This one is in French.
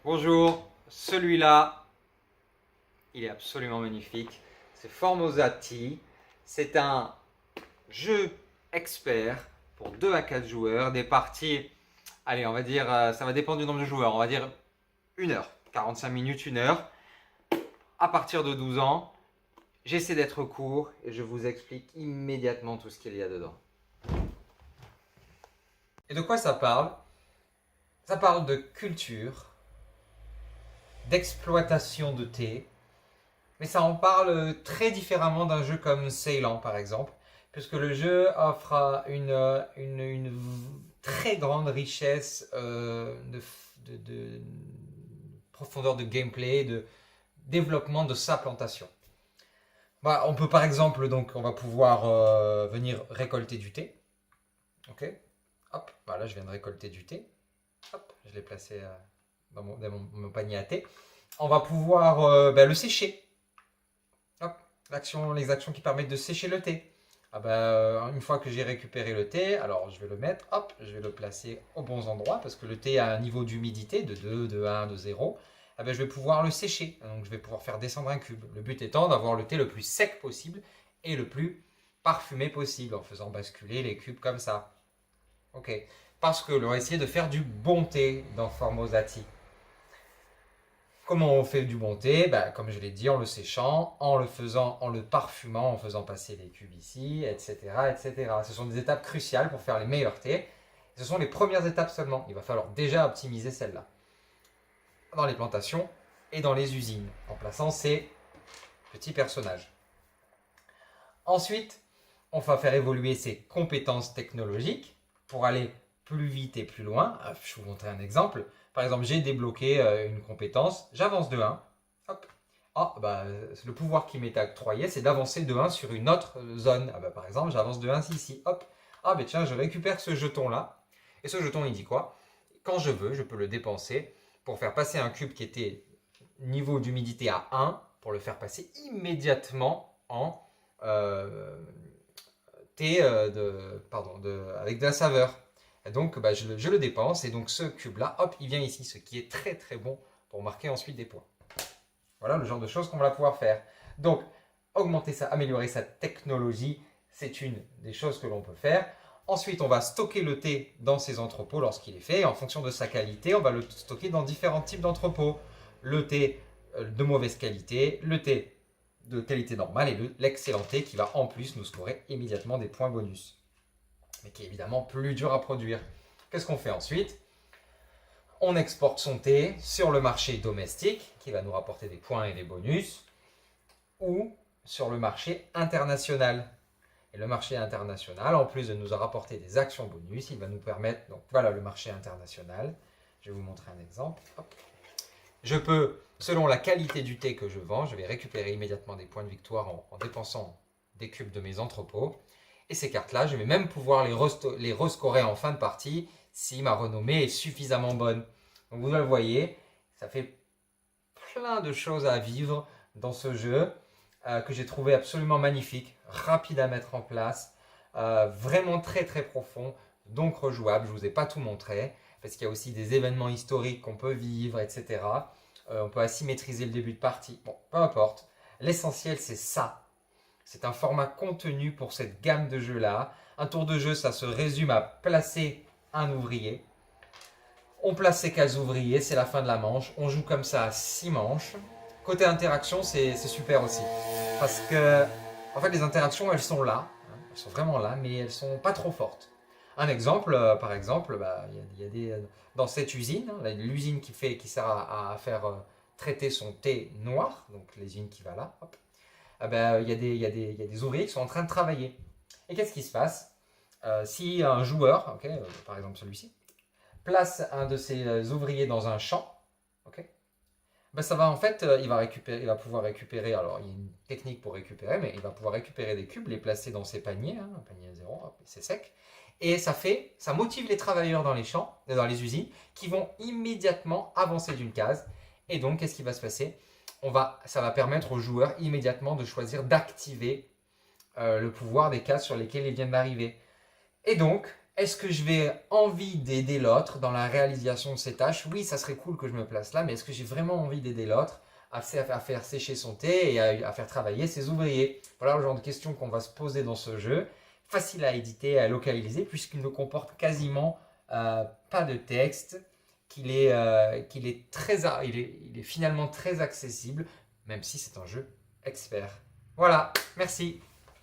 Bonjour, celui-là, il est absolument magnifique. C'est Formosati. C'est un jeu expert pour 2 à 4 joueurs. Des parties, allez, on va dire, ça va dépendre du nombre de joueurs. On va dire 1 heure, 45 minutes, 1 heure. À partir de 12 ans, j'essaie d'être court et je vous explique immédiatement tout ce qu'il y a dedans. Et de quoi ça parle? Ça parle de culture, d'exploitation de thé, mais ça en parle très différemment d'un jeu comme Ceylan par exemple, puisque le jeu offre une très grande richesse de profondeur de gameplay, de développement de sa plantation. Bah, on peut par exemple, donc, on va pouvoir venir récolter du thé. Ok. Hop, voilà, je viens de récolter du thé. Hop, je l'ai placé dans mon panier à thé. On va pouvoir le sécher. Hop, les actions qui permettent de sécher le thé. Une fois que j'ai récupéré le thé, alors je vais le mettre, hop, je vais le placer aux bons endroits parce que le thé a un niveau d'humidité de 2, de 1, de 0. Je vais pouvoir le sécher. Donc je vais pouvoir faire descendre un cube. Le but étant d'avoir le thé le plus sec possible et le plus parfumé possible en faisant basculer les cubes comme ça. Ok. Parce que l'on va essayer de faire du bon thé dans Formosati. Comment on fait du bon thé? Comme je l'ai dit, en le séchant, en le parfumant, en faisant passer les cubes ici, etc., etc. Ce sont des étapes cruciales pour faire les meilleurs thés. Ce sont les premières étapes seulement. Il va falloir déjà optimiser celles-là. Dans les plantations et dans les usines, en plaçant ces petits personnages. Ensuite, on va faire évoluer ses compétences technologiques pour aller plus vite et plus loin. Je vais vous montrer un exemple. Par exemple, j'ai débloqué une compétence, j'avance de 1. Hop. Le pouvoir qui m'est octroyé, c'est d'avancer de 1 sur une autre zone. Par exemple, j'avance de 1 ici. Hop. Tiens, je récupère ce jeton-là. Et ce jeton, il dit quoi? Quand je veux, je peux le dépenser pour faire passer un cube qui était niveau d'humidité à 1, pour le faire passer immédiatement en thé avec de la saveur. Et donc, je le dépense et donc ce cube-là, hop, il vient ici, ce qui est très très bon pour marquer ensuite des points. Voilà le genre de choses qu'on va pouvoir faire. Donc, améliorer sa technologie, c'est une des choses que l'on peut faire. Ensuite, on va stocker le thé dans ses entrepôts lorsqu'il est fait. En fonction de sa qualité, on va le stocker dans différents types d'entrepôts. Le thé de mauvaise qualité, le thé de qualité normale et l'excellent thé qui va en plus nous scorer immédiatement des points bonus. Mais qui est évidemment plus dur à produire. Qu'est-ce qu'on fait ensuite? On exporte son thé sur le marché domestique qui va nous rapporter des points et des bonus ou sur le marché international. Et le marché international, en plus de nous rapporter des actions bonus, il va nous permettre, donc voilà le marché international. Je vais vous montrer un exemple. Hop. Je peux, selon la qualité du thé que je vends, je vais récupérer immédiatement des points de victoire en dépensant des cubes de mes entrepôts. Et ces cartes-là, je vais même pouvoir les rescorer en fin de partie si ma renommée est suffisamment bonne. Donc vous le voyez, ça fait plein de choses à vivre dans ce jeu que j'ai trouvé absolument magnifique, rapide à mettre en place, vraiment très très profond, donc rejouable. Je ne vous ai pas tout montré, parce qu'il y a aussi des événements historiques qu'on peut vivre, etc. On peut asymétriser le début de partie. Bon, peu importe. L'essentiel, c'est ça. C'est un format contenu pour cette gamme de jeux-là. Un tour de jeu, ça se résume à placer un ouvrier. On place ses cases ouvriers, c'est la fin de la manche. On joue comme ça à 6 manches. Côté interaction, c'est super aussi. Parce que, en fait, les interactions, elles sont là. Elles sont vraiment là, mais elles sont pas trop fortes. Un exemple, par exemple, il y a dans cette usine, l'usine qui sert à faire traiter son thé noir, donc l'usine qui va là, hop, il y a des ouvriers qui sont en train de travailler. Et qu'est-ce qui se passe? Si un joueur, par exemple celui-ci, place un de ses ouvriers dans un champ, ça va en fait, il va pouvoir récupérer, alors il y a une technique pour récupérer, mais il va pouvoir récupérer des cubes, les placer dans ses paniers, un panier 0, c'est sec, et ça motive les travailleurs dans les champs, dans les usines, qui vont immédiatement avancer d'une case, et donc qu'est-ce qui va se passer? Ça va permettre aux joueurs immédiatement de choisir d'activer le pouvoir des cases sur lesquelles ils viennent d'arriver. Et donc, Est-ce que je vais envie d'aider l'autre dans la réalisation de ses tâches? Oui, ça serait cool que je me place là, mais est-ce que j'ai vraiment envie d'aider l'autre à faire sécher son thé et à faire travailler ses ouvriers? Voilà le genre de questions qu'on va se poser dans ce jeu. Facile à éditer et à localiser puisqu'il ne comporte quasiment pas de texte, qu'il est il est finalement très accessible, même si c'est un jeu expert. Voilà, merci.